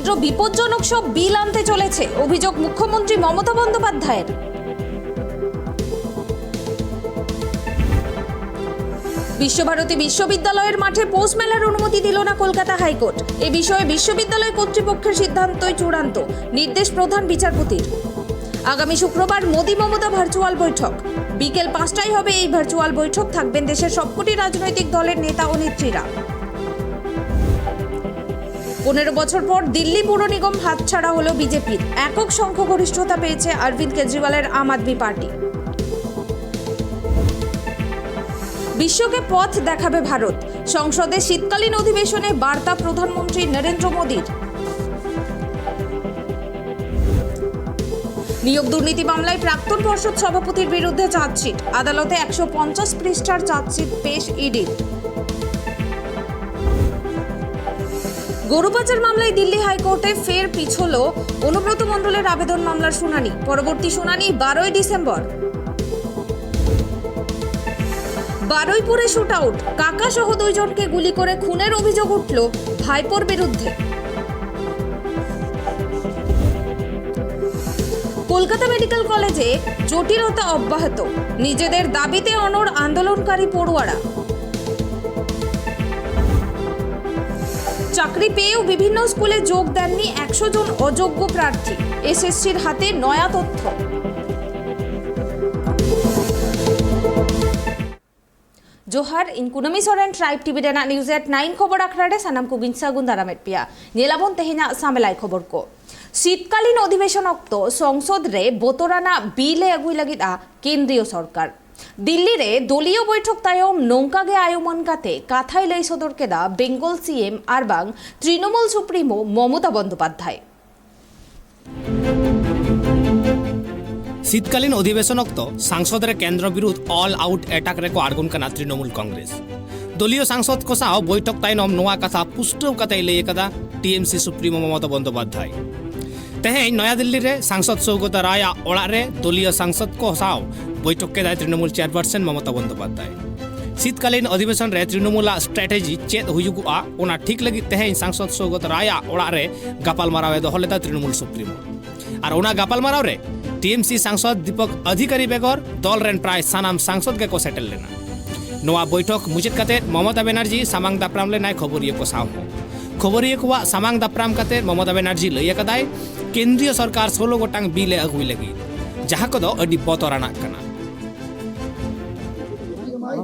কেন্দ্র বিপজ্জনক সব বিল আনতে চলেছে, অভিযোগ মুখ্যমন্ত্রী মমতা বন্দ্যোপাধ্যায়ের। বিশ্বভারতী বিশ্ববিদ্যালয়ের মাঠে পৌষ মেলার অনুমতি দিল না কলকাতা হাইকোর্ট। এ বিষয়ে বিশ্ববিদ্যালয় কর্তৃপক্ষের সিদ্ধান্তই চূড়ান্ত, নির্দেশ প্রধান বিচারপতির। আগামী শুক্রবার মোদি মমতা ভার্চুয়াল বৈঠক। বিকেল 5টায় হবে এই ভার্চুয়াল বৈঠক। থাকবেন দেশের সবকটি রাজনৈতিক দলের নেতা ও নেত্রীরা। 15 বছর পর দিল্লি পুর নিগম হাতছাড়া হলো বিজেপির। একক সংখ্যাগরিষ্ঠতা পেয়েছে অরবিন্দ কেজরিওয়ালের আম আদমি পার্টি। বিশ্বকে পথ দেখাবে ভারত। সংসদে শীতকালীন অধিবেশনে বার্তা প্রধানমন্ত্রী নরেন্দ্র মোদীর। নিয়োগ দুর্নীতি মামলায় প্রাক্তন পর্ষদ সভাপতির বিরুদ্ধে চার্জশিট। আদালতে 150 পৃষ্ঠার চার্জশিট পেশ ইডির। গরু পাচার মামলায় দিল্লি হাইকোর্টে ফের পিছল অনুব্রত মণ্ডলের আবেদন মামলার শুনানি। পরবর্তী শুনানি 12 ডিসেম্বর। বারুইপুরে শুট আউট, কাকা সহ 2 জনকে গুলি করে খুনের অভিযোগ উঠল ভাইপোর বিরুদ্ধে। কলকাতা মেডিকেল কলেজে জটিলতা অব্যাহত, নিজেদের দাবিতে অনড় আন্দোলনকারী পড়ুয়ারা। চাকরি পেয়েও বিভিন্ন স্কুলে যোগ দেননি 100 জন অযোগ্য প্রার্থী। এসএসসির হাতে নয়া তথ্য। जोहार इन कुनमी सोरेन ट्राइब टीवी रेना न्यूज़ एट 9 खबर आखराडे सानाम को बिनसागुन दारामेट पिया नेलाबन तेहेना सामेलाई खबर को शीतकालीन अधिवेशन अक्त संसद रे बोतराना बिले अगुई लगिदा केंद्रीय सरकार दिल्ली रे दलीय बैठक तायम नौकागे आयोमन काते काथाई लै सदर केदा बेंगल सीएम आरबां तृणमूल सुप्रीमो ममता बंदोपाध्याय। शीतकालीन अधिवेशनोक्त सांसदर केंद्र विरुद्ध ऑल आउट एटाक रेको आड़गुन कना तृणमूल कांग्रेस दलीय सांसद को साव बैठक तायनम नोआ कथा पुष्टव कते लई कदा टीएमसी सुप्रीमो ममता बंदोपाध्याय। तेहें नया दिल्ली रे सांसद सौगत राय ओड़ा रे दलीय सांसद को साव बैठक के तृणमूल चेयरपर्सन ममता बंदोपाध्याय। शीतकालीन अधिवेशन रे तृणमूल स्ट्रेटेजी चेत हुयुगुआ ओना ठीक लगी तेहें सांसद सौगत राय ओड़ा रे गापालमाराव दोहो लेदा तृणमूल सुप्रीमो और ओना गापालमाराव रे टीएमसी सांसद दीपक अधिकारी बेगर दल रेन प्राय सानाम सांसद के को सेटल लेना। नोआ बैठक मुचाद काते ममता बनर्जी सामांग दापराम लेनाय खबरिया को साव खबरिया को सामांग दापराम काते ममता बनर्जी लई कदाय केंद्रीय सरकार 16 गोटांग बिले अगुई लगी जहां कदो अडी बतराना कना।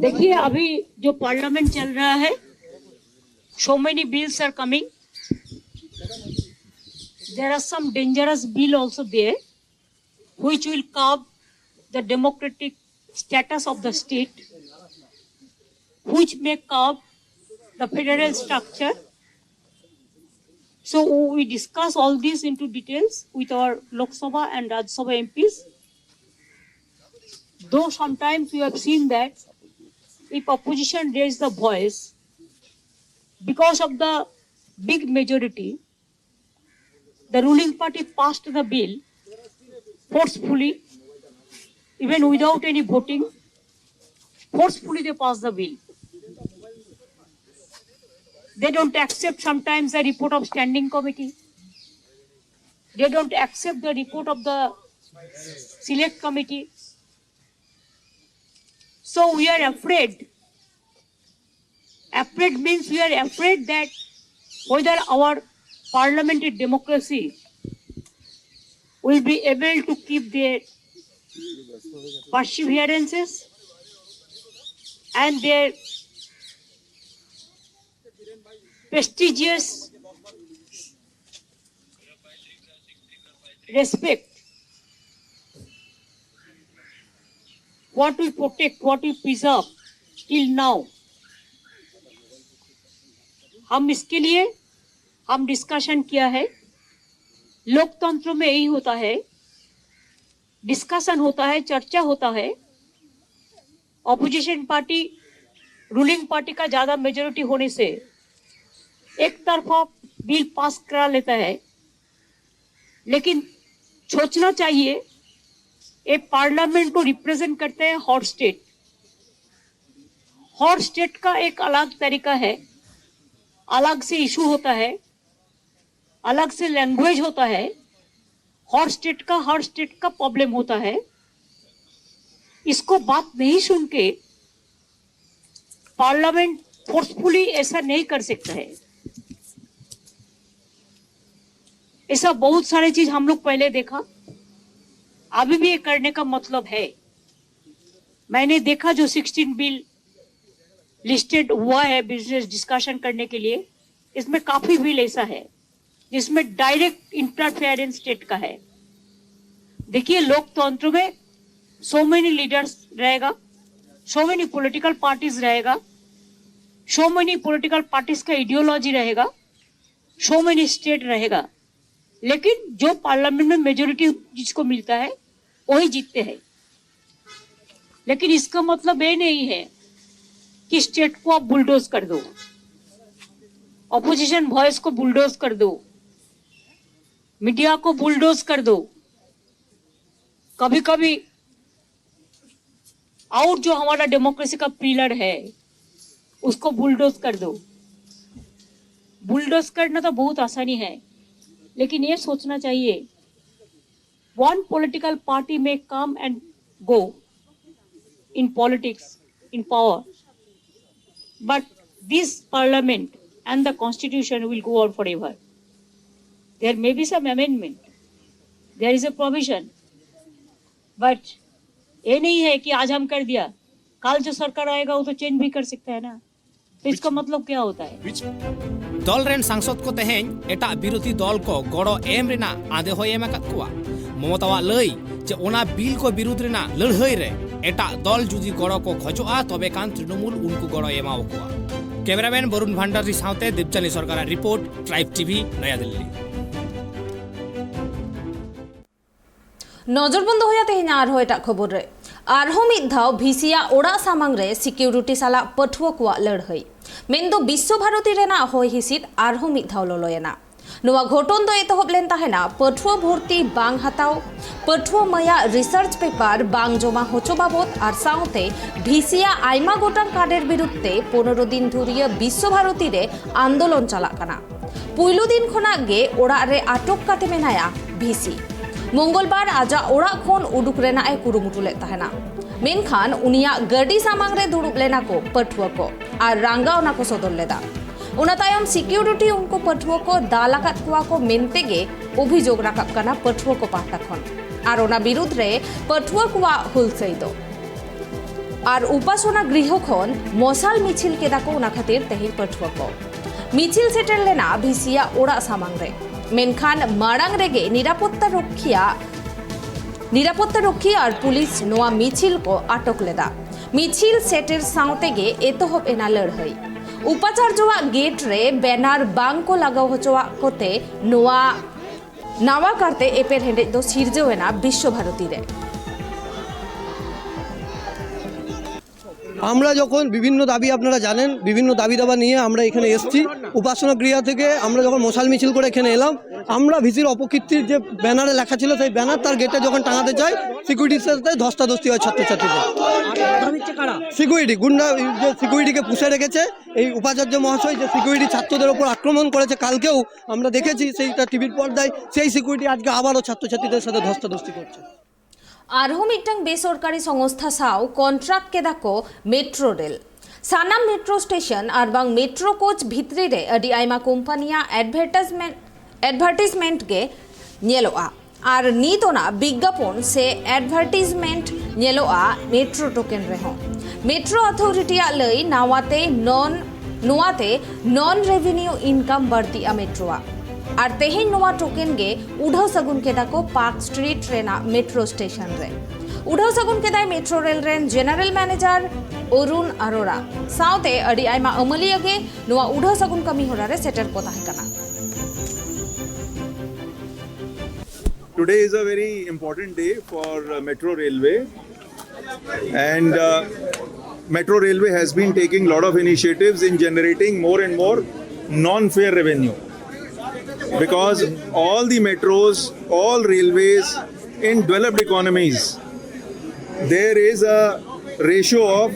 देखिए अभी जो पार्लियामेंट चल रहा है so many bills are coming. There are some dangerous bill also there which will curb the democratic status of the state, which may curb the federal structure. So we discuss all this into details with our Lok Sabha and Rajya Sabha MPs. Though sometimes we have seen that if opposition raise the voice, because of the big majority, the ruling party passed the bill forcefully, even without any voting, forcefully they pass the bill. They don't accept sometimes the report of standing committee. They don't accept the report of the select committee. So we are afraid. Afraid means we are afraid that whether our parliamentary democracy will be able to keep their perseverances and their prestigious respect. What we protect, what we preserve till now. हम इसके लिए हम discussion किया है। लोकतंत्र में यही होता है, डिस्कशन होता है, चर्चा होता है। ऑपोजिशन पार्टी रूलिंग पार्टी का ज्यादा मेजोरिटी होने से एक तरफा बिल पास करा लेता है, लेकिन सोचना चाहिए ये पार्लियामेंट को रिप्रेजेंट करते हैं हॉट स्टेट। हॉट स्टेट का एक अलग तरीका है, अलग से इशू होता है अलग से लैंग्वेज होता है, हर स्टेट का प्रॉब्लम होता है। इसको बात नहीं सुन के पार्लियामेंट फोर्सफुली ऐसा नहीं कर सकता है। ऐसा बहुत सारे चीज हम लोग पहले देखा, अभी भी ये करने का मतलब है। मैंने देखा जो 16 बिल लिस्टेड हुआ है बिजनेस डिस्कशन करने के लिए, इसमें काफी बिल ऐसा है जिसमें डायरेक्ट इंटरफेरेंस स्टेट का है। देखिए, लोकतंत्र में सो मेनी लीडर्स रहेगा, सो मेनी पॉलिटिकल पार्टीज रहेगा, सो मेनी पॉलिटिकल पार्टीज का आइडियोलॉजी रहेगा, सो मेनी स्टेट रहेगा, लेकिन जो पार्लियामेंट में मेजोरिटी जिसको मिलता है वही जीतते हैं। लेकिन इसका मतलब ये नहीं है कि स्टेट को आप बुलडोज कर दो, ऑपोजिशन वॉइस को बुलडोज कर दो, मीडिया को बुलडोज कर दो। कभी कभी और जो हमारा डेमोक्रेसी का पिलर है उसको बुलडोज कर दो। बुलडोज करना तो बहुत आसानी है, लेकिन ये सोचना चाहिए, वन पॉलिटिकल पार्टी में come and go in politics, in power, but this parliament and the constitution will go on forever. There may be some amendment, there is a provision, but ये नहीं है कि आज हम कर दिया, कल जो सरकार आएगा वो तो चेंज भी कर सकता है ना। तो इसका मतलब क्या होता है? दल रेन सांसद को तेहेन एटा विरोधी दल को गड़ो एम रेना आदे होय एम अकाद कोआ। ममतावा लई जे ओना बिल को विरोध रेना लड़हई रे एटा दल जुदी गड़ो को खोजोआ तबे कान तृणमूल उनको गड़ो एमाओ कोआ। कैमरामैन वरुण भंडारी साउते दीपचानी सरकार रिपोर्ट, ट्राइब टीवी, नया दिल्ली। नजरबंद होया तेहेन आरहो एटा खबर रे आरहो मिद धाव भिसिया ओड़ा सामांग रे सिक्यूरिटी साला पठुआ कोआ लड़हई मेनदो विश्व भारती रेना होय हिसिद आरहो मिद धाव ललोयना। नोआ घटन दो एतहब लेन ताहेना पठुआ भर्ती बांग हताव, पठुआ मया रिसार्च पेपर बांग जमा होचो बाबद और साउते भिसिया आयमा गोटां काडेर बिरुद्धे 15 दिन धुरिया विश्व भारती रे आंदोलन चालाकाना। पुइलु दिन खना गे ओड़ा रे आटक काते मेनाया भिसी। मंगलबार आजा ओड़ा खन उडुक रेना ए कुरुमुटु ले ताहेना, मेनखान उनिया गाड़ी सामांग रे दुड़ुब लेना को पठुआ को और रांगा ओना को सदर लेदा। उना तायम सिक्यूरिटी उनको पठुआ को दालाकात कुआ को मेनतेगे अभियोग राकाब काना पठुआ को पाहटा खन और ओना बिरुद्ध रे पठुआ कुआ हुलसई दो और उपासना गृह खन मशाल मिছিল केदा को उना खातिर तेहिन पठुआ को मिছিল सेटेल लेना भिसिया ओड़ा सामांग रे। मेनखान मारांग रेगे निरापत्ता रक्षी और पुलिस नोआ मिছিল को आटक लेदा। मिছিল सेटेर साउतेगे एतहब एना लड़हई। उपाचार्यवा गेट रे बैनर बांग को लगाव होचवा कोते नोआ नावा करते एपेर हेंडे दो सिरजेवेना विश्व भारती रे। আমরা যখন বিভিন্ন দাবি আপনারা জানেন, বিভিন্ন দাবি দাবা নিয়ে আমরা এখানে এসেছি। উপাসনা গৃহ থেকে আমরা যখন মশাল মিছিল করে এখানে এলাম, আমরা ভিসির অপকীর্তির যে ব্যানারে লেখা ছিল সেই ব্যানার তার গেটে যখন টাঙাতে যাই, সিকিউরিটির সাথে ধস্তাধস্তি হয় ছাত্রছাত্রীদের। সিকিউরিটি গুন্ডা যে সিকিউরিটিকে পুষে রেখেছে, এই উপাচার্য মহাশয় যে সিকিউরিটি ছাত্রদের ওপর আক্রমণ করেছে, কালকেও আমরা দেখেছি সেইটা টিভির পর্দায়, সেই সিকিউরিটি আজকে আবারও ছাত্রছাত্রীদের সাথে ধস্তাধস্তি করছে। आरहो मिट्टंग बेसरकारी संस्था साव कन्ट्राक्ट केदाको मेट्रो रेल सानाम मेट्रो स्टेशन और बांग मेट्रो कोच भितरी रे अडी आयमा कोम्पानिया एडभार्टाइजमेंट के नेलोआ और नीतोना विज्ञापन से एडभार्टाइजमेंट नेलोआ मेट्रो टोकेन रेहो। मेट्रो अथॉरिटीया लई नोआते नॉन रेवेन्यू इनकम बढ़ती मेट्रोआ और तेहेन नोआ टोकेन गे उढ़ो सगुन केदा को पार्क स्ट्रीट रेना मेट्रो स्टेशन रे उढ़ो सगुन केदा मेट्रो रेल रेन जनरल मैनेजर अरुण अरोड़ा साउते अडी आयमा अमलिया गे नोआ उढ़ो सगुन कमी होरा रे सेटर को ताहे कना। Today is a very important day for Metro Railway, and Metro Railway has been taking a lot of initiatives in generating more and more non-fare revenue. Because all the metros, all railways in developed economies, there is a ratio of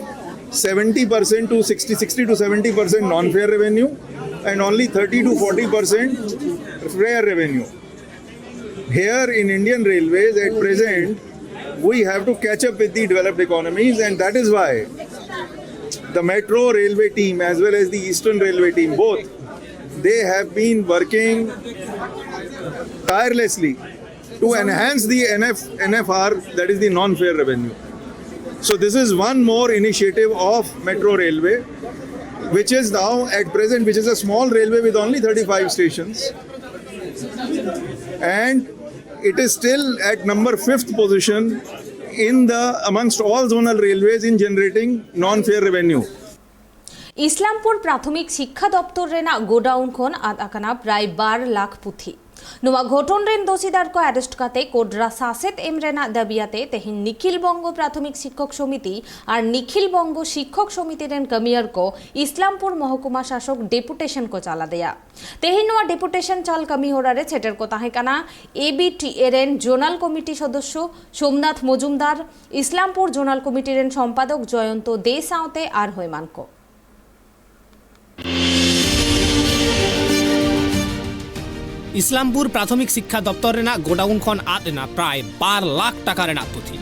70% to 60 to 70% non-fare revenue and only 30 to 40% fare revenue. Here in Indian Railways at present, we have to catch up with the developed economies, and that is why the Metro Railway team as well as the Eastern Railway team, both, they have been working tirelessly to enhance the NFR, that is the non-fare revenue. So this is one more initiative of Metro Railway, which is now at present, which is a small railway with only 35 stations, and it is still at number 5th position in the amongst all zonal railways in generating non-fare revenue. Islampur প্রাথমিক শিক্ষা দপ্তর রেনা godown খন আকানা প্রায় 12 লাখ পুথি ᱱᱚᱣᱟ ᱜᱷᱚᱴᱚᱱ ᱨᱮᱱ ᱫᱳᱥᱤᱫᱟᱨ ᱠᱚ ᱟᱨᱮᱥᱴ ᱠᱟᱛᱮ ᱠᱳᱰᱨᱟ ᱥᱟᱥᱮᱛ ᱮᱢ ᱨᱮᱱᱟᱜ ᱫᱟᱹᱵᱤᱭᱟᱛᱮ ᱛᱮᱦᱮᱧ ᱱᱤᱠᱷᱤᱞ ᱵᱚᱝᱜᱚ ᱯᱨᱟᱛᱷᱚᱢᱤক শিক্ষক সমিতি আর নিখিল বঙ্গ শিক্ষক সমিতি রেন কামিয়ার को ইসলামপুর মহকুমা শাসক ডেপুটেশন को চালা দেয়া তেহেᱧ ᱱᱚᱣᱟ ডেপুটেশন চাল কামি হোরারে ছেটের को তাহে কানা এবিটিএ রেন জোনাল কমিটি সদস্য সোমনাথ মজুমদার ইসলামপুর জোনাল কমিটি রেন সম্পাদক জয়ন্ত দে সাউতে আর হয়মানকো ইসলামপুর প্রাথমিক শিক্ষা দপ্তর রেনা গোডাউন খন আদ রেনা প্রায় 12 লাখ টাকা রেনা পুথি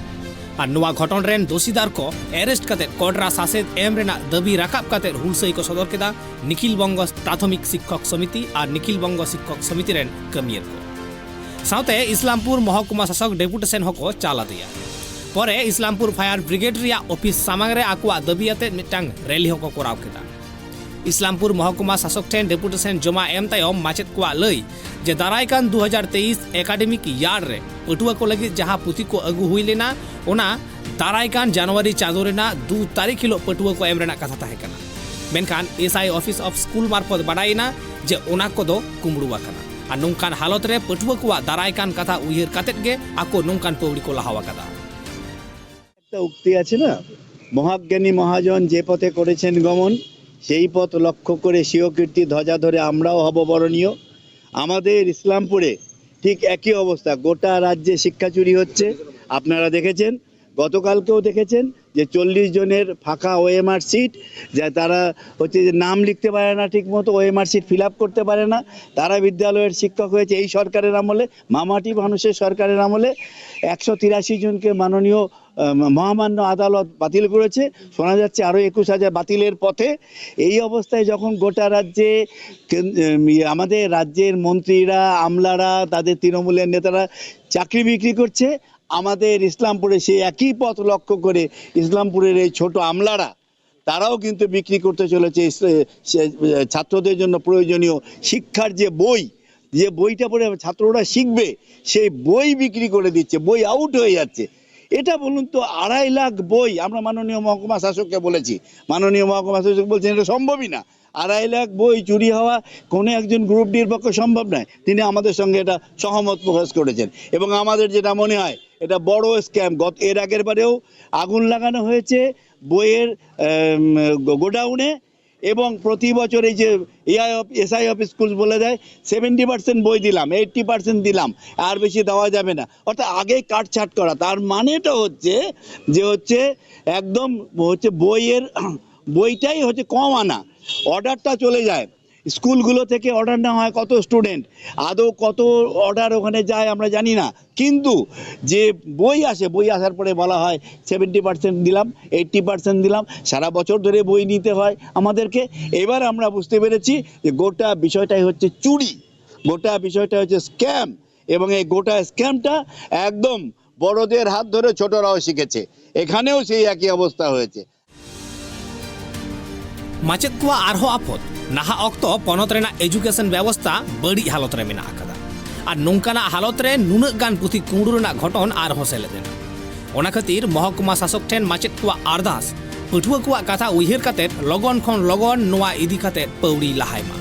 আর নোয়া ঘটন রেন দোষীদার को এরেস্ট কাতে কোডরা শাসেত এম রেনা দাবি রাকাব কাতে হুলসই को সদর কেদা নিখিল বঙ্গ প্রাথমিক শিক্ষক সমিতি আর নিখিল বঙ্গ শিক্ষক সমিতি রেন কামিয়ার को সাথে ইসলামপুর মহকুমা শাসক ডেপুটেশন হকো চালা দিয়া পরে ইসলামপুর ফায়ার ব্রিগেড রিয়া অফিস সামাংরে আকুয়া দাবিয়াতে মিটাং রেলি হকো করাও কেদা ইসলামপুর মহকুমা শাসক ঠেন ডেপুটেশন জমা এম তায়ম মাচেত কোয়া লই যে দারাইকান 2023 একাডেমিক ইয়ার রে পটুয়া को लगी जहां पुथी को अगु हुई लेना ओना दाराइकान जनवरी चादो रेना 2 तारीख हिलो पटुआ को एम रेना कथा ताहे कना मेनखान एसआई ऑफिस ऑफ स्कूल मार्फत बाडाइना जे ओना को दो कुमड़ुआ कना आ नोंकान हालत रे पटुआ को दाराइकान कथा उहिर कातेत गे आको नोंकान पौड़ी को लाहावा कदा একটা উক্তি আছে না, মহাজ্ঞানী মহাজন যে পথে করেছেন গমন সেই পথ লক্ষ্য করে স্বীয় কীর্তি ধ্বজা ধরে আমরাও হব বরণীয়। আমাদের ইসলামপুরে ঠিক একই অবস্থা, গোটা রাজ্যে শিক্ষা চুরি হচ্ছে। আপনারা দেখেছেন, গতকালকেও দেখেছেন যে 40 জনের ফাঁকা ওএমআর সিট, যা তারা হচ্ছে যে নাম লিখতে পারে না ঠিকমতো, ওএমআর সিট ফিল আপ করতে পারে না, তারা বিদ্যালয়ের শিক্ষক হয়েছে এই সরকারের আমলে, মামাটি মানুষের সরকারের আমলে। 183 জনকে মাননীয় মহামান্য আদালত বাতিল করেছে, শোনা যাচ্ছে আরও 21,000 বাতিলের পথে। এই অবস্থায় যখন গোটা রাজ্যে আমাদের রাজ্যের মন্ত্রীরা, আমলারা, তাদের তৃণমূলের নেতারা চাকরি বিক্রি করছে, আমাদের ইসলামপুরে সেই একই পথ লক্ষ্য করে ইসলামপুরের এই ছোট আমলারা তারাও কিন্তু বিক্রি করতে চলেছে ছাত্রদের জন্য প্রয়োজনীয় শিক্ষার যে বইটা পড়ে ছাত্ররা শিখবে, সেই বই বিক্রি করে দিচ্ছে, বই আউট হয়ে যাচ্ছে। এটা বলুন তো, 2.5 লাখ বই আমরা মাননীয় মহকুমা শাসককে বলেছি, মাননীয় মহকুমা শাসক বলছেন এটা সম্ভবই না। 2.5 লাখ বই চুরি হওয়া কোনো একজন গ্রুপ ডির পক্ষে সম্ভব নয়। তিনি আমাদের সঙ্গে এটা সহমত প্রকাশ করেছেন এবং আমাদের যেটা মনে হয় এটা বড় স্ক্যাম। এর আগের বারেও আগুন লাগানো হয়েছে বইয়ের গোডাউনে, এবং প্রতি বছর এই যে এসআই অফিস স্কুল বলে দেয় 70% বই দিলাম, 80% দিলাম, আর বেশি দেওয়া যাবে না, অর্থাৎ আগেই কাটছাট করা। তার মানেটা হচ্ছে যে একদম বইটাই হচ্ছে কম আনা, অর্ডারটা চলে যায় স্কুলগুলো থেকে, অর্ডার নেওয়া হয় কত স্টুডেন্ট, আদৌ কত অর্ডার ওখানে যায় আমরা জানি না, কিন্তু যে বই আসে, বই আসার পরে বলা হয় 70% দিলাম, 80% দিলাম, সারা বছর ধরে বই নিতে হয় আমাদেরকে। এবার আমরা বুঝতে পেরেছি যে গোটা বিষয়টাই হচ্ছে চুরি, গোটা বিষয়টা হচ্ছে স্ক্যাম, এবং এই গোটা স্ক্যামটা একদম বড়দের হাত ধরে ছোটরাও শিখেছে। এখানেও সেই একই অবস্থা হয়েছে। माचेद को आरहो आफत नाहा अक्तो पनत रेना एजुकेशन व्यवस्था बड़ी हालत रे मेना आकादा और नोंकाना हालत रे नुनाग गान पुथि कुंडू रेना घटन आरहो सेलेदेना। ओना खातिर महकुमा शासक ठेन माचेद को आरदास पठुआ को कथा उहिर काते लगन खन लगन नोआ इदी काते पौड़ी लाहायमा।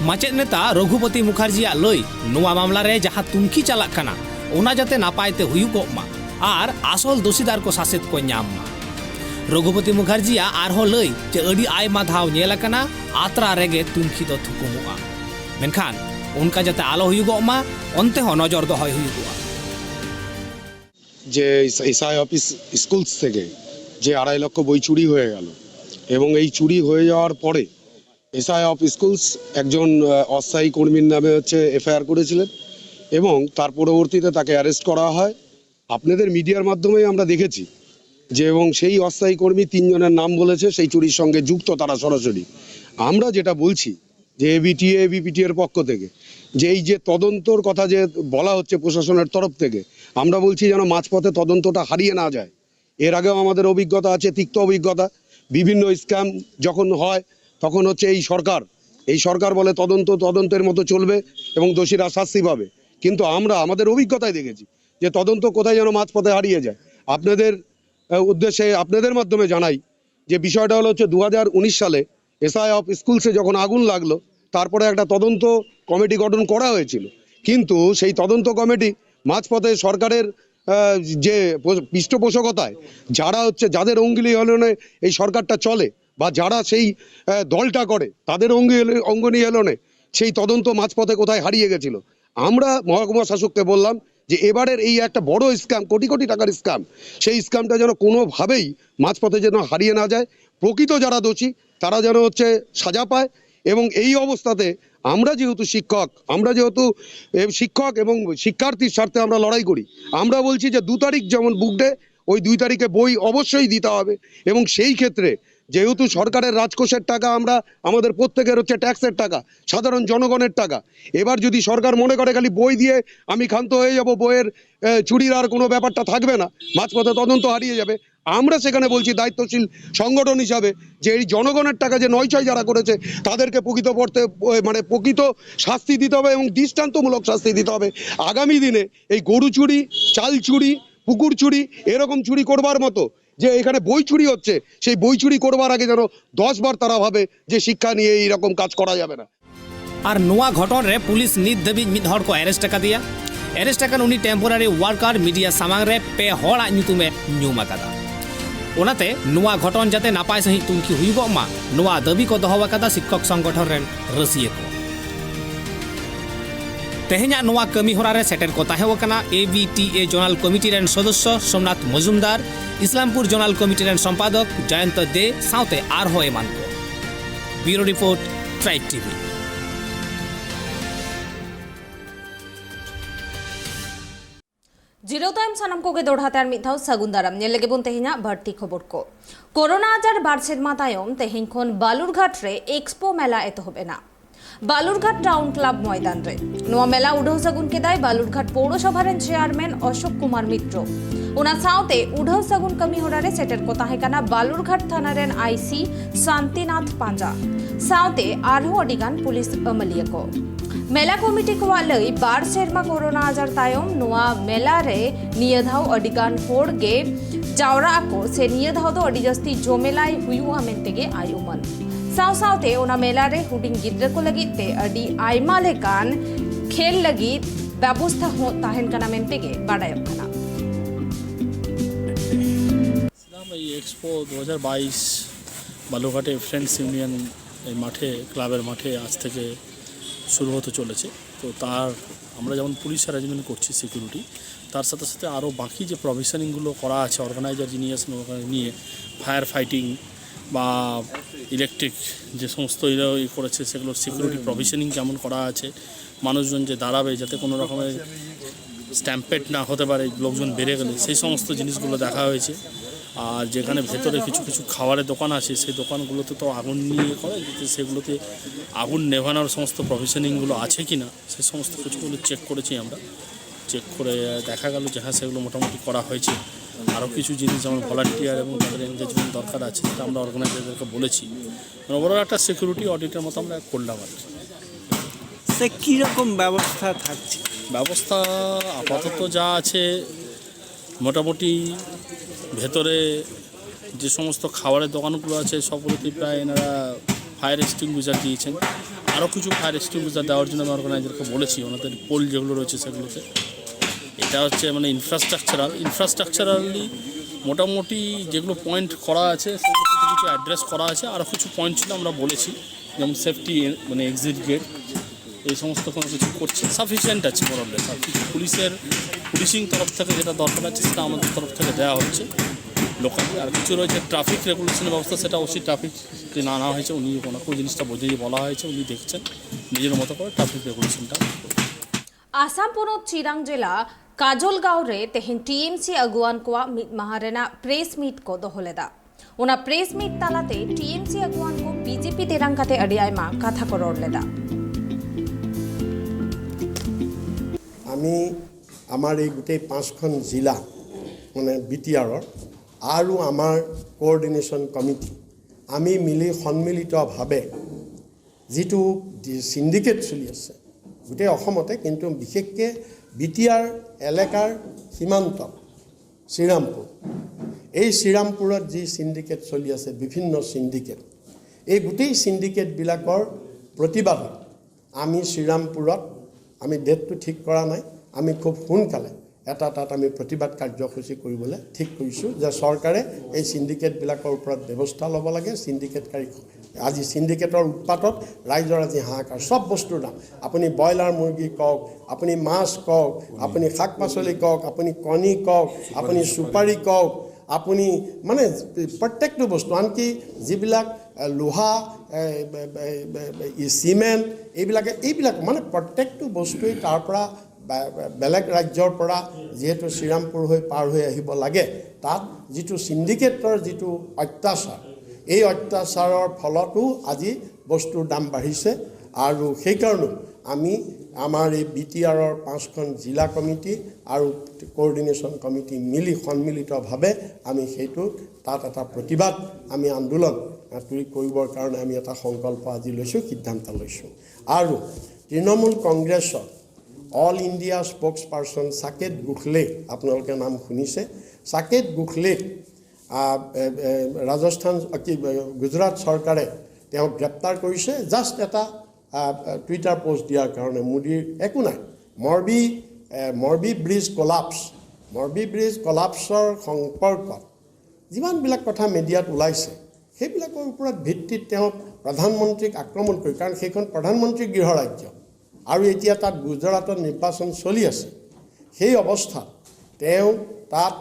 माचेद नेता रघुपति मुखार्जिया लई नोआ मामला रे जहां तुमकी चालाक काना ओना जाते नापायते हुयुगमा और आसल दोषीदार को शासित को ᱧᱟᱢ रघुपति मुखार्जिया आरहो लई जे अडी आयमा धाव नेलाकना आत्रा रेगे तुमखी दो थुकुमुआ, मेनखान उनका जाते आलो हुयुगमा ओनते हो नजर दो হয় हुयुगआ। যে এসআই অফিস স্কুলস থেকে যে 2.5 লক্ষ বই চুরি হয়ে গেল, এবং এই চুরি হয়ে যাওয়ার পরে এসআই অফ স্কুলস একজন অস্থায়ী কর্মীর নামে হচ্ছে এফআইআর করেছিলেন এবং তার পরবর্তীতে তাকে অ্যারেস্ট করা হয়। আপনাদের মিডিয়ার মাধ্যমেই আমরা দেখেছি যে এবং সেই অস্থায়ী কর্মী 3 জনের নাম বলেছে সেই চুরির সঙ্গে যুক্ত তারা সরাসরি। আমরা যেটা বলছি যে এবিটিএ এবিপিটি এর পক্ষ থেকে যে এই যে তদন্তর কথা যে বলা হচ্ছে প্রশাসনের তরফ থেকে, আমরা বলছি যেন মাঝপথে তদন্তটা হারিয়ে না যায়। এর আগেও আমাদের অভিজ্ঞতা আছে, তিক্ত অভিজ্ঞতা। বিভিন্ন স্ক্যাম যখন হয় তখন হচ্ছে এই সরকার বলে তদন্তের মতো চলবে এবং দোষীরা শাস্তি পাবে, কিন্তু আমরা আমাদের অভিজ্ঞতায় দেখেছি যে তদন্ত কোথায় যেন মাঝপথে হারিয়ে যায়। আপনাদের উদ্দেশ্যে আপনাদের মাধ্যমে জানাই যে বিষয়টা হলো হচ্ছে 2019 সালে এসআই অফ স্কুলসে যখন আগুন লাগলো তারপরে একটা তদন্ত কমিটি গঠন করা হয়েছিল, কিন্তু সেই তদন্ত কমিটি মাঝপথে সরকারের যে পৃষ্ঠপোষকতায় যারা হচ্ছে যাদের অঙ্গুলি হেলনে এই সরকারটা চলে বা যারা সেই দলটা করে তাদের অঙ্গুলি হেলনে সেই তদন্ত মাঝপথে কোথায় হারিয়ে গেছিল। আমরা মহকুমা শাসককে বললাম যে এবারের এই একটা বড় স্ক্যাম, কোটি কোটি টাকার স্ক্যাম, সেই স্ক্যামটা যেন কোনোভাবেই মাঝপথে যেন হারিয়ে না যায়। প্রকৃত যারা দোষী তারা যেন হচ্ছে সাজা পায়। এবং এই অবস্থাতে আমরা যেহেতু শিক্ষক এবং শিক্ষার্থীর স্বার্থে আমরা লড়াই করি, আমরা বলছি যে 2 তারিখ যেমন বুক ডে, ওই 2 তারিখে বই অবশ্যই দিতে হবে। এবং সেই ক্ষেত্রে যেহেতু সরকারের রাজকোষের টাকা আমাদের প্রত্যেকের হচ্ছে ট্যাক্সের টাকা, সাধারণ জনগণের টাকা, এবার যদি সরকার মনে করে খালি বই দিয়ে আমি ক্ষান্ত হয়ে যাব, বইয়ের চুরির আর কোনো ব্যাপারটা থাকবে না, মাঝপথে তদন্ত হারিয়ে যাবে, আমরা সেখানে বলছি দায়িত্বশীল সংগঠন হিসাবে যে এই জনগণের টাকা যে নয়ছয় যারা করেছে তাদেরকে প্রকৃত শাস্তি দিতে হবে এবং দৃষ্টান্তমূলক শাস্তি দিতে হবে। আগামী দিনে এই গরু চুরি, চাল চুরি, পুকুর চুরি, এরকম চুরি করবার মতো যে এখানে বই চুরি হচ্ছে, সেই বই চুরি করবার আগে যেন 10 বার তারা ভাবে যে শিক্ষা নিয়ে এইরকম কাজ করা যাবে না। আর নোয়া ঘটনরে পুলিশ নিত ᱫᱷᱟᱹᱵᱤᱡ ᱢᱤᱫ ᱦᱚᱲ ᱠᱚ ᱮᱨᱮᱥᱴ ᱟᱠᱟᱫᱮᱭᱟ। ᱮᱨᱮᱥᱴ ᱟᱠᱟᱱ ᱩᱱᱤ ᱴᱮম্ᱯᱳᱨᱟরি ওয়ার্কার মিডিয়া সামাং রে 2 হড়ᱟᱜ ᱧᱩᱛᱩᱢᱮ ᱧᱩᱢ ᱟᱠᱟᱫᱟ। ওনাতে নোয়া ঘটন যাতে নাপাই সহিত তুঙ্কি হুইগᱚᱜ ᱢᱟ নোয়া দাবি কো দহᱚ আকাদা শিক্ষক সংগঠন রেন রসিয়ে কো। তেহেᱧᱟᱜ নোয়া কামি হরা রে সেটের কো তাহেও কানা এবিটিএ জোনাল কমিটি রেন সদস্য সোমনাথ মজুমদার, ইসলামপুর জোনাল কমিটি রেন সম্পাদক জয়ন্ত দে সাউতে আর হো এমান কো। Bureau report tribe TV. जिरो तायम सानाम कोगे दोढ़ाते आर मिथाव सागुन दाराम नेल लगे बोन तेहेना बाड़ती खबर को कोरोना आजार बार सेरमा तायम तेहेन खन बालुरघाट रे एक्सपो मेला एतहबेना। बालुरघाट टाउन क्लाब मयदान रे नोआ मेला उड़ाव सागुन केदाय बालुरघाट पौरसभा रेन चेयरमैन अशोक कुमार मित्र। ओना साउते उड़ाव सागुन कमी होरा रे सेटेर को ताहेकाना बालुरघाट थाना रेन आईसी शांतिनाथ पांजा साउते आरहो अडिगान पुलिस अमलिया को। मेला कमिटी को लई बार सेरमा कोरोना आजार तायम नोआ मेला रे निया धाव अडिगान होड़ गे जावरा को से निया धाव दो अडि जस्ती जोमेलाई हुयुआ मेंतेगे आयुमन साव सावते ओना मेला रे हुडिंग गिद्रा को लगिते अडि आयमा लेकान खेल लगी व्यवस्था हो ताहेन काना मेंतेगे बाडायम काना। এই এক্সপো 2022 বালুরঘাটে ফ্রেন্ডস ইউনিয়ন এই মাঠে ক্লাবের মাঠে আজ থেকে শুরু হতে চলেছে। তো তার আমরা যেমন পুলিশ অ্যারেঞ্জমেন্ট করছি সিকিউরিটি, তার সাথে সাথে আরও বাকি যে প্রভিশনিংগুলো করা আছে অর্গানাইজার যিনি আছেন ওখানে নিয়ে ফায়ার ফাইটিং বা ইলেকট্রিক যে সমস্ত করেছে সেগুলোর সিকিউরিটি প্রভিশনিং কেমন করা আছে, মানুষজন যে দাঁড়াবে যাতে কোনো রকমের স্ট্যাম্পেড না হতে পারে লোকজন বেড়ে গেলে, সেই সমস্ত জিনিসগুলো দেখা হয়েছে। আর যেখানে ভেতরে কিছু কিছু খাবারের দোকান আছে সেই দোকানগুলোতে তো আগুন নিয়ে করে, সেগুলোতে আগুন নেভানোর সমস্ত প্রভিশনিংগুলো আছে কি না সে সমস্ত কিছুগুলো চেক করেছি আমরা। চেক করে দেখা গেল যে হ্যাঁ সেগুলো মোটামুটি করা হয়েছে। আরও কিছু জিনিস যেমন ভলান্টিয়ার এবং তাদের এনগেজমেন্ট দরকার আছে সেটা আমরা অর্গানাইজারদেরকে বলেছি। ওভারঅল একটা সিকিউরিটি অডিটের মতো আমরা করলাম আর কি। সে কীরকম ব্যবস্থা থাকছে? ব্যবস্থা আপাতত যা আছে মোটামুটি ভেতরে যে সমস্ত খাবারের দোকানগুলো আছে সবগুলোতেই প্রায় এনারা ফায়ার এক্সটিংগুইজার দিয়েছেন। আরও কিছু ফায়ার এক্সটিংগুইজার দেওয়ার জন্য আমি অর্গানাইজারকে বলেছি, ওনাদের পোল যেগুলো রয়েছে সেগুলোতে। এটা হচ্ছে মানে ইনফ্রাস্ট্রাকচারালি মোটামুটি যেগুলো পয়েন্ট করা আছে সেগুলো কিছু কিছু অ্যাড্রেস করা আছে। আরও কিছু পয়েন্ট ছিল আমরা বলেছি, যেমন সেফটি মানে এক্সিট গেট এই সমস্ত কোনো কিছু করছে, সাফিসিয়েন্ট আছে মোরাললেস। আর কিছু পুলিশিং তরফ থেকে যেটা দরকার আছে সেটা আমাদের তরফ থেকে দেওয়া হচ্ছে। লোকালি আর কিছু রয়েছে ট্রাফিক রেগুলেশনের ব্যবস্থা, সেটা অবশ্যই ট্রাফিককে আনা হয়েছে। উনি ওনাকেও জিনিসটা বুঝিয়ে বলা হয়েছে, উনি দেখছেন নিজের মতো করে ট্রাফিক রেগুলেশনটা। आसाम पोनोत चिरांग जिला काजोलगांव रे तेहेन टीएमसी अगुवान को मिट महारेना प्रेस मीट को दोहलेदा ओना प्रेस मीट तालाते टीएमसी अगुवान को बीजेपी तेरंगाते अडी आयमा कथा को रोडलेदा আমি আমাৰ এই গোটেই 5খন জিলা মানে বিটিআৰৰ আৰু আমাৰ কোঅৰ্ডিনেশ্যন কমিটি আমি মিলি সন্মিলিতভাৱে যিটো সিন্ডিকেট চলি আছে গোটেই অসমতে, কিন্তু বিশেষকৈ বিটিআৰ এলেকাৰ সীমান্ত শ্ৰীৰামপুৰ, এই শ্ৰীৰামপুৰত যি সিন্ডিকেট চলি আছে বিভিন্ন সিন্ডিকেট, এই গোটেই সিন্ডিকেটবিলাকৰ প্ৰতিবাদত আমি শ্ৰীৰামপুৰত আমি ডেটটো ঠিক কৰা নাই, আমি খুব সোনকালে এটা তাত আমি প্ৰতিবাদ কাৰ্যসূচী কৰিবলৈ ঠিক কৰিছোঁ যে চৰকাৰে এই সিন্ডিকেটবিলাকৰ ওপৰত ব্যৱস্থা ল'ব লাগে। সিন্ডিকেটকাৰী আজি সিন্ডিকেটৰ উৎপাতত ৰাইজৰ আজি হাহাকাৰ, চব বস্তুৰ দাম, আপুনি ব্ৰইলাৰ মুৰ্গী কওক, আপুনি মাছ কওক, আপুনি শাক পাচলি কওক, আপুনি কণী কওক, আপুনি চুপাৰী কওক, আপুনি মানে প্ৰত্যেকটো বস্তু, আনকি যিবিলাক লোহা চিমেণ্ট এইবিলাক মানে প্ৰত্যেকটো বস্তুৱেই তাৰ পৰা বেলেগ ৰাজ্যৰ পৰা যিহেতু শ্ৰীৰামপুৰ হৈ পাৰ হৈ আহিব লাগে, তাত যিটো সিন্ডিকেটৰ যিটো অত্যাচাৰ, এই অত্যাচাৰৰ ফলতো আজি বস্তুৰ দাম বাঢ়িছে। আৰু সেইকাৰণে আমি আমাৰ এই বিটিআৰৰ 5খন জিলা কমিটি আৰু কোঅৰ্ডিনেশ্যন কমিটি মিলি সন্মিলিতভাৱে আমি সেইটো তাত এটা প্ৰতিবাদ আমি আন্দোলন কৰিবৰ কাৰণে আমি এটা সংকল্প আজি লৈছোঁ, সিদ্ধান্ত লৈছোঁ। আৰু তৃণমূল কংগ্ৰেছৰ all India spokes person Saket Gokhale, আপোনালোকে নাম শুনিছে, সাকেত গোখলেক ৰাজস্থান গুজৰাট চৰকাৰে তেওঁক গ্ৰেপ্তাৰ কৰিছে জাষ্ট এটা টুইটাৰ পোষ্ট দিয়াৰ কাৰণে। মোদীৰ একো নাই, মৰবী ব্ৰিজ কলাপছৰ সম্পৰ্কত যিমানবিলাক কথা মিডিয়াত ওলাইছে সেইবিলাকৰ ওপৰত ভিত্তিত তেওঁ প্ৰধানমন্ত্ৰীক আক্ৰমণ কৰি, কাৰণ সেইখন প্ৰধানমন্ত্ৰীৰ গৃহ ৰাজ্য আৰু এতিয়া তাত গুজৰাটত নিৰ্বাচন চলি আছে, সেই অৱস্থাত তেওঁ তাত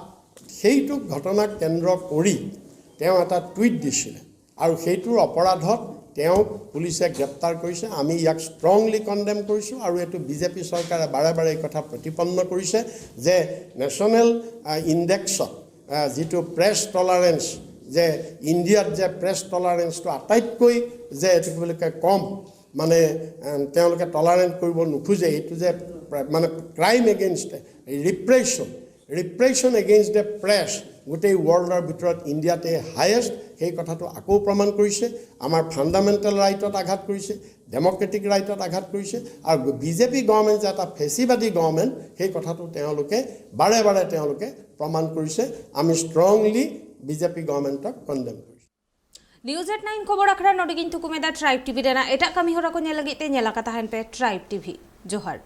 সেইটো ঘটনাক কেন্দ্ৰ কৰি তেওঁ এটা টুইট দিছিলে আৰু সেইটোৰ অপৰাধত তেওঁক পুলিচে গ্ৰেপ্তাৰ কৰিছে। আমি ইয়াক ষ্ট্ৰংলি কণ্ডেম কৰিছোঁ আৰু এইটো বিজেপি চৰকাৰে বাৰে বাৰে এই কথা প্ৰতিপন্ন কৰিছে যে নেশ্যনেল ইণ্ডেক্সত যিটো প্ৰেছ টলাৰেঞ্চ, যে ইণ্ডিয়াত যে প্ৰেছ টলাৰেঞ্চটো আটাইতকৈ যে এইটো কি বুলি কয় কম, মানে তেওঁলোকে টলাৰেঞ্চ কৰিব নোখোজে, এইটো যে মানে crime against repression against the press গোটেই ৱৰ্ল্ডৰ ভিতৰত ইণ্ডিয়াতে হায়েষ্ট, সেই কথাটো আকৌ প্ৰমাণ কৰিছে। আমাৰ ফাণ্ডামেণ্টেল ৰাইটত আঘাত কৰিছে, ডেম'ক্ৰেটিক ৰাইটত আঘাত কৰিছে। আৰু বিজেপি গভৰ্ণমেণ্ট যে এটা ফেচিবাদী গভৰ্ণমেণ্ট, সেই কথাটো তেওঁলোকে বাৰে বাৰে তেওঁলোকে প্ৰমাণ কৰিছে। আমি ষ্ট্ৰংলি বিজেপি গভৰ্ণমেণ্টক কণ্ডেম কৰিছোঁ। News at 9 खबर अखरा नोटिगिन तुकुमेदा ट्राइब टीवी देना एटा कमी हो रहा को न्याय लगी ते न्याय लगा ताहन पे ट्राइब टीवी जोहर।